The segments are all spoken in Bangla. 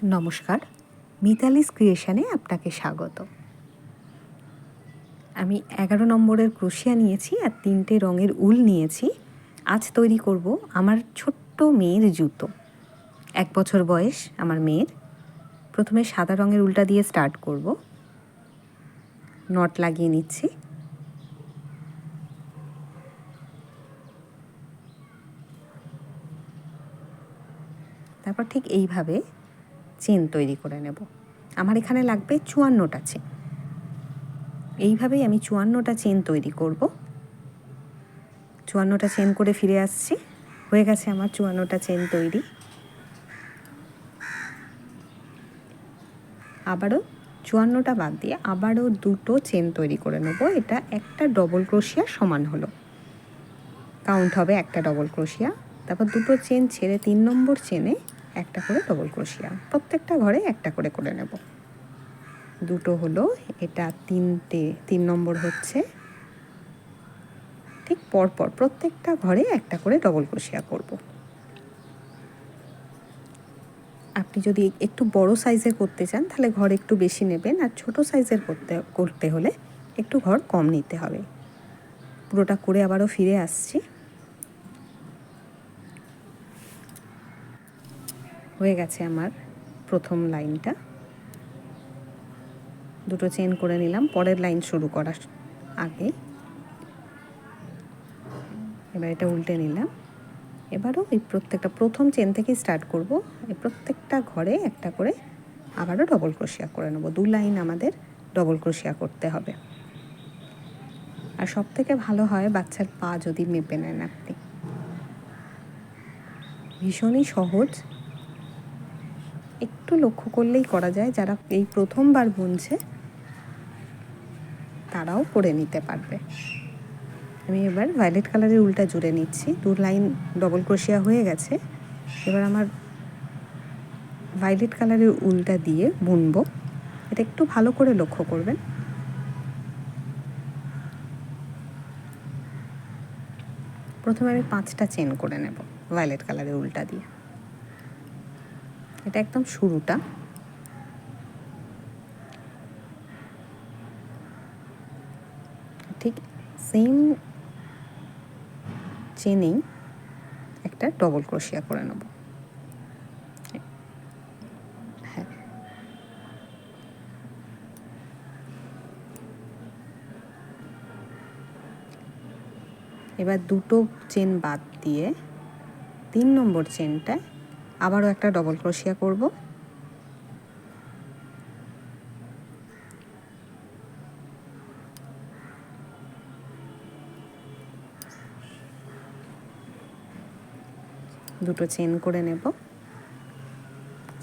নমস্কার, মিতালিস ক্রিয়েশনে আপনাকে স্বাগত। আমি 11 নম্বরের ক্রোশিয়া নিয়েছি আর 3টে রঙের উল নিয়েছি। আজ তৈরি করব আমার ছোট্ট মেয়ের জুতো। 1 বছর বয়স আমার মেয়ের। প্রথমে সাদা রঙের উলটা দিয়ে স্টার্ট করব। নট লাগিয়ে নিচ্ছি। তারপর ঠিক এইভাবে চেন তৈরি করে নেব। আমার এখানে লাগবে 54টা চেন। এইভাবেই আমি 54টা চেন তৈরি করব। 54টা চেন করে ফিরে আসছি। হয়ে গেছে আমার 54টা চেন তৈরি। আবারও 54টা বাদ দিয়ে আবারও 2টো চেন তৈরি করে নেব। এটা একটা ডবল ক্রোশিয়া সমান হলো, কাউন্ট হবে একটা ডবল ক্রোশিয়া। তারপর 2টো চেন ছেড়ে 3 নম্বর চেনে একটা করে ডবল ক্রোশিয়া, প্রত্যেকটা ঘরে একটা করে করে নেব। 2টো হলো, এটা 3 নম্বর হচ্ছে। ঠিক পরপর প্রত্যেকটা ঘরে একটা করে ডবল ক্রোশিয়া করব। আপনি যদি একটু বড় সাইজের করতে চান তাহলে ঘর একটু বেশি নেবেন, আর ছোট সাইজের করতে হলে একটু ঘর কম নিতে হবে। পুরোটা করে আবারও ফিরে আসছি। হয়ে গেছে আমার প্রথম লাইনটা। 2টো চেন করে নিলাম পরের লাইন শুরু করার আগে। এবার এটা উল্টে নিলাম। এবারও এই প্রত্যেকটা প্রথম চেন থেকে স্টার্ট করব। এই প্রত্যেকটা ঘরে একটা করে আবারও ডবল ক্রোশিয়া করে নেব। 2 লাইন আমাদের ডবল ক্রোশিয়া করতে হবে। আর সব থেকে ভালো হয় বাচ্চার পা যদি মেপে নেন আপনি। ভীষণই সহজ, একটু লক্ষ্য করলেই করা যায়। যারা এই প্রথমবার বুনছে তারাও করে নিতে পারবে। আমি এবার ভায়োলেট কালারের উলটা জুড়ে নিচ্ছি। 2 লাইন ডবল ক্রোশিয়া হয়ে গেছে। এবার আমার ভায়োলেট কালারের উলটা দিয়ে বুনবো। এটা একটু ভালো করে লক্ষ্য করবেন। প্রথমে আমি 5টা চেন করে নেব ভায়োলেট কালারের উলটা দিয়ে। এটা একদম শুরুটা। ঠিক সেম চেনেই একটা ডবল ক্রোশিয়া করে নেব। হ্যাঁ, এবার 2টো চেন বাদ দিয়ে 3 নম্বর চেনটায় আবারও একটা ডবল ক্রোশিয়া করব। দুটো চেন করে নেব।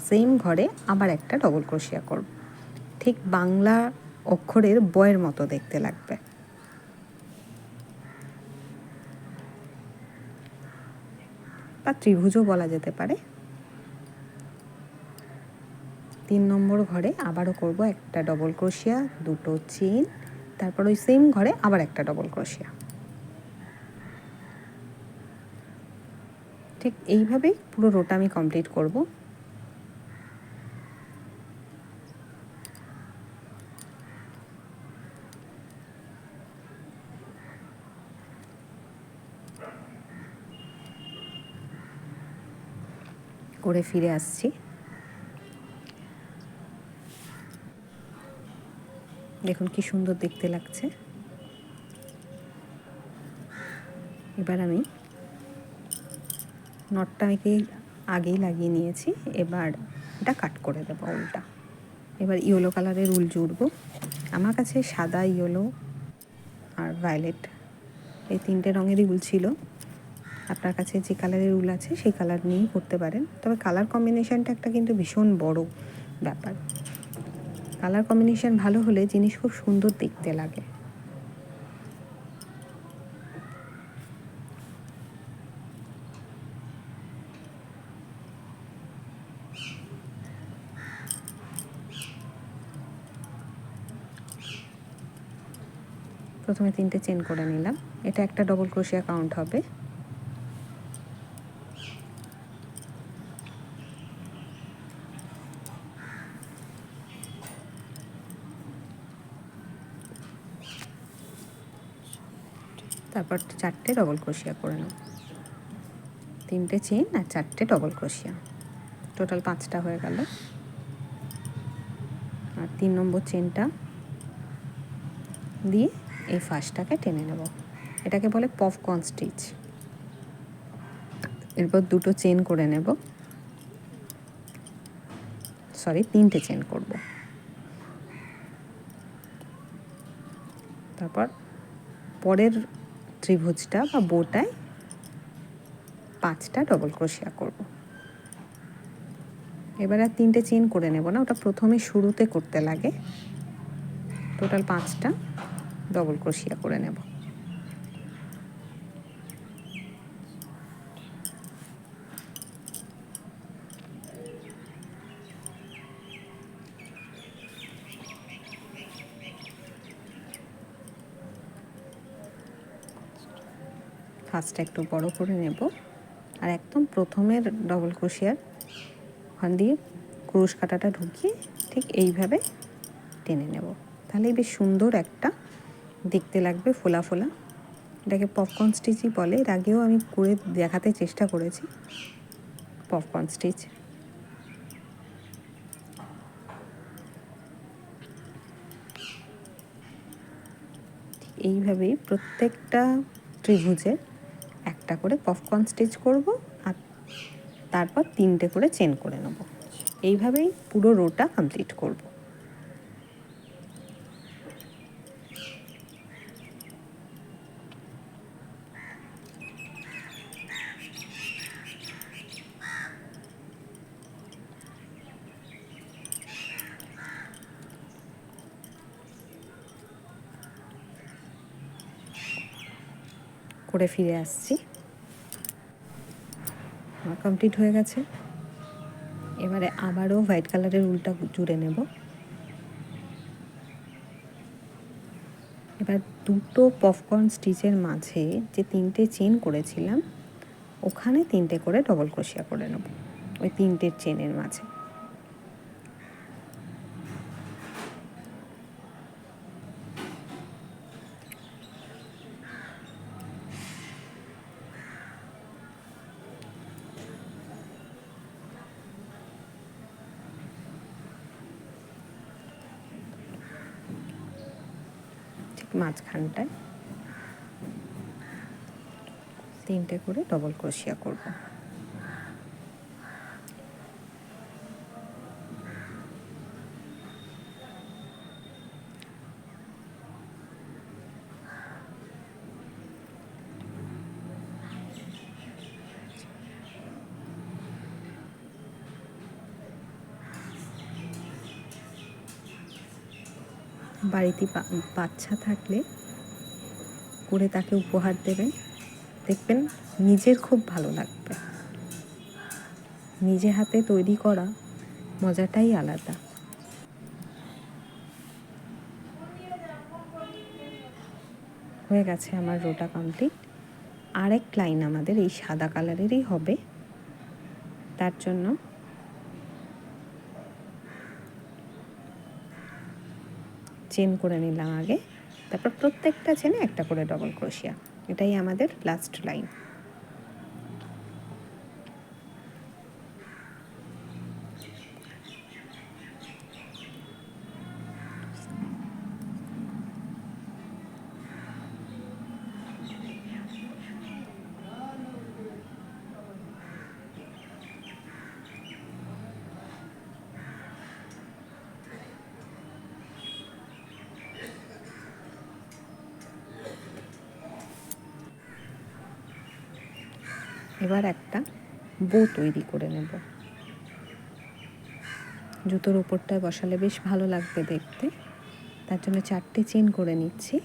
সেম ঘরে আবার একটা ডবল ক্রোশিয়া করব। ঠিক বাংলা অক্ষরের বয়ের মতো দেখতে লাগবে। বা ত্রিভুজও বলা যেতে পারে। 3 নম্বর ঘরে আবারও করব একটা ডবল ক্রোশিয়া, 2টো চেন, তারপর ওই সেম ঘরে আবার একটা ডবল ক্রোশিয়া। ঠিক এইভাবেই পুরো রোটা আমি কমপ্লিট করব। করে ফিরে আসছি। দেখুন কি সুন্দর দেখতে লাগছে। এবার আমি নটটা আগেই লাগিয়ে নিয়েছি। এবার এটা কাট করে দেবো উলটা। এবার ইয়েলো কালারের উল জুড়বো। আমার কাছে সাদা, ইয়েলো আর ভায়োলেট এই 3টে রঙেরই উল ছিল। আপনার কাছে যে কালারের উল আছে সেই কালার নিয়েই করতে পারেন। তবে কালার কম্বিনেশনটা একটা কিন্তু ভীষণ বড় ব্যাপার। কালার কম্বিনেশন ভালো হলে জিনিস খুব সুন্দর দেখতে লাগে। প্রথমে 3টে চেন করে নিলাম। এটা একটা ডবল ক্রোশিয়া কাউন্ট হবে। তারপর 4টে ডবল ক্রোশিয়া করে নেব, 3টে চেন আর 4টে ডবল ক্রোশিয়া, টোটাল 5টা হয়ে গেল। আর 3 নম্বর চেনটা দিয়ে এই ফার্স্টটাকে টেনে নেব, এটাকে বলে পপকর্ন স্টিচ। এরপর 2টো চেন করে নেব, সরি 3টে চেন করব। তারপর পরের ত্রিভুজটা বা বোটায় 5টা ডবল ক্রোশিয়া করব। এবার আর 3টে চেন করে নেব না, ওটা প্রথমে শুরুতে করতে লাগে। টোটাল 5টা ডবল ক্রোশিয়া করে নেব। ফার্স্টটা একটু বড় করে নেব, আর একদম প্রথমের ডবল ক্রোশিয়ার ওখান দিয়ে ক্রোশ কাঁটাটা ঢুকিয়ে ঠিক এইভাবে টেনে নেব, তাহলেই বেশ সুন্দর একটা দেখতে লাগবে, ফোলা ফোলা। এটাকে পপকর্ন স্টিচই বলে, এর আগেও আমি করে দেখাতে চেষ্টা করেছি পপকর্ন স্টিচ। এইভাবেই প্রত্যেকটা ত্রিভুজে একটা করে পপকর্ন স্টিচ করব, আর তারপর 3টে করে চেন করে নেব। এইভাবেই পুরো রোটা কমপ্লিট করব। করে ফিরে আসছি, আমার কমপ্লিট হয়ে গেছে। এবারে আবারও হোয়াইট কালারের উলটা জুড়ে নেব। এবার 2টো পপকর্ন স্টিচের মাঝে যে 3টে চেন করেছিলাম ওখানে 3টে করে ডবল ক্রোশিয়া করে নেব, ওই 3টে চেনের মাঝে। ঠিক মাঝখানটায় 3টে করে ডবল ক্রোশিয়া করব। বাড়িতে বাচ্চা থাকলে করে তাকে উপহার দেবেন, দেখবেন নিজের খুব ভালো লাগবে। নিজে হাতে তৈরি করা মজাটাই আলাদা। হয়ে গেছে আমার রোটা কমপ্লিট। আরেক লাইন আমাদের এই সাদা কালারেরই হবে, তার জন্য চেন করে নিলাম আগে, তারপর প্রত্যেকটা চেনে একটা করে ডবল ক্রোশিয়া। এটাই আমাদের লাস্ট লাইন। এবার একটা বো তৈরি করে নেব। জুতোর ওপরটায় বসালে বেশ ভালো লাগবে দেখতে, তার জন্য 4টে চেন করে নিচ্ছি।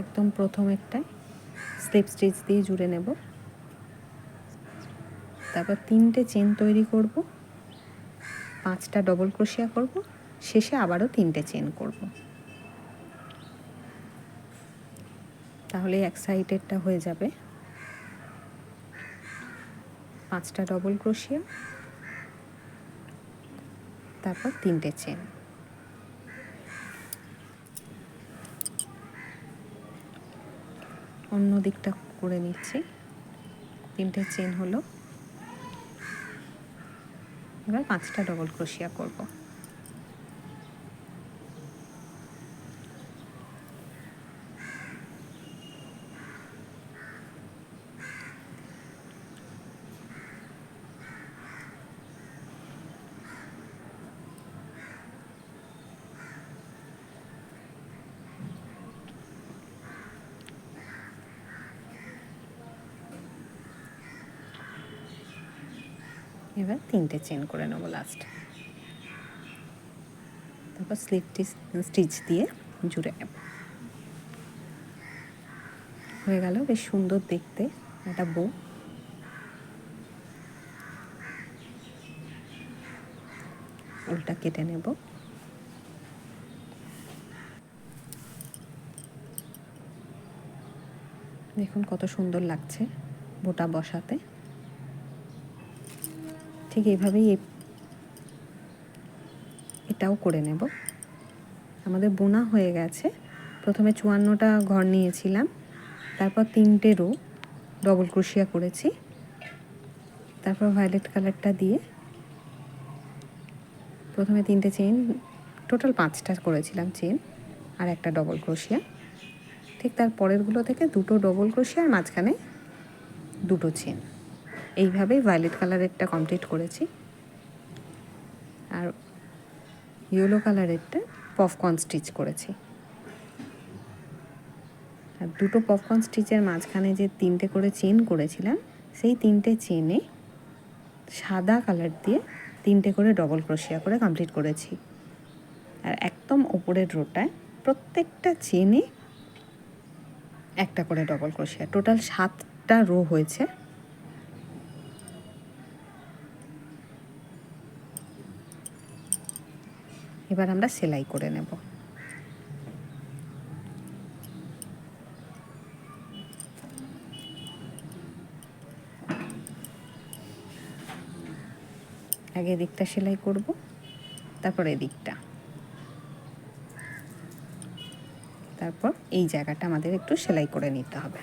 একদম প্রথম একটায় স্লিপ স্টিচ দিয়ে জুড়ে নেব, তারপর 3টে চেন তৈরি করব, 5টা ডবল ক্রোশিয়া করব, শেষে আবারও 3টে চেন করব। তাহলে এক সাইডেরটা হয়ে যাবে। 5টা ডবল ক্রোশিয়া, তারপর 3টে চেন। অন্য দিকটা করে নিচ্ছি। 3টে চেন হলো, এবার 5টা ডবল ক্রোশিয়া করব। এবার 3টে চেন করে নেব লাস্ট, তারপর স্টিচ দিয়ে জুড়ে নেব। হয়ে গেল বেশ সুন্দর দেখতে একটা বো। উল্টা কেটে নেব। দেখুন কত সুন্দর লাগছে বোটা বসাতে। ঠিক এইভাবেই এটাও করে নেব। আমাদের বোনা হয়ে গেছে। প্রথমে 54টা ঘর নিয়েছিলাম, তারপর 3টে রো ডবল ক্রোশিয়া করেছি, তারপর ভায়োলেট কালারটা দিয়ে প্রথমে 3টে চেন, টোটাল 5টা করেছিলাম চেন, আর একটা ডবল ক্রোশিয়া। ঠিক তার পরেরগুলো থেকে 2টো ডবল ক্রোশিয়া আর মাঝখানে 2টো চেন। এইভাবেই ভায়োলেট কালারেরটা কমপ্লিট করেছি। আর ইয়েলো কালারেরটা পপকর্ন স্টিচ করেছি। আর 2টো পপকর্ন স্টিচের মাঝখানে যে 3টে করে চেন করেছিলাম, সেই 3টে চেনে সাদা কালার দিয়ে 3টে করে ডবল ক্রোশিয়া করে কমপ্লিট করেছি। আর একদম ওপরের রোটায় প্রত্যেকটা চেনে একটা করে ডবল ক্রোশিয়া, টোটাল 7টা রো হয়েছে। এবার আমরা সেলাই করে নেব। আগে এদিকটা সেলাই করব, তারপর এদিকটা, তারপর এই জায়গাটা আমাদের একটু সেলাই করে নিতে হবে।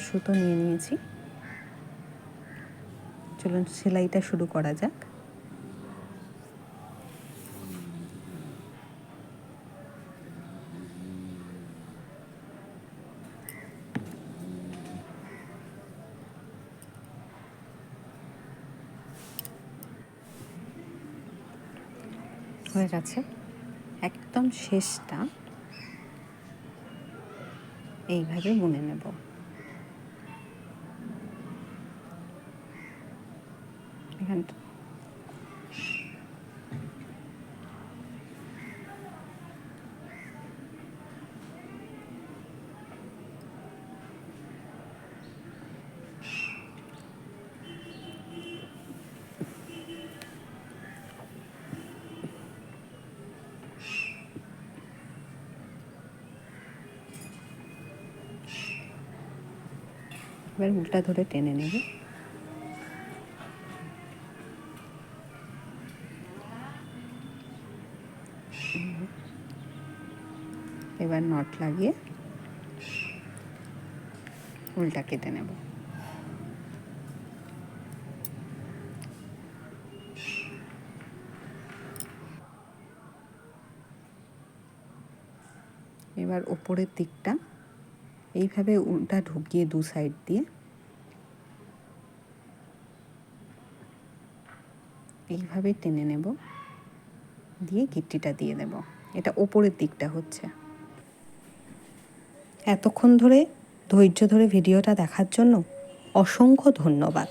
সুতো নিয়ে নিয়েছি, চলুন সেলাইটা শুরু করা যাক। হয়ে গেছে। একদম শেষটা এইভাবে বুনে নেব। এখানটা এবার উল্টা ধরে টেনে নেব। এবার নট লাগিয়ে উল্টা কেটে নেব। এবার ওপরের দিকটা এইভাবে উল্টা ঢুকিয়ে দু সাইড দিয়ে এইভাবে টেনে নেব, দিয়ে গিট্টিটা দিয়ে দেব। এটা ওপরের দিকটা হচ্ছে। এতক্ষণ ধরে ধৈর্য ধরে ভিডিওটা দেখার জন্য অসংখ্য ধন্যবাদ।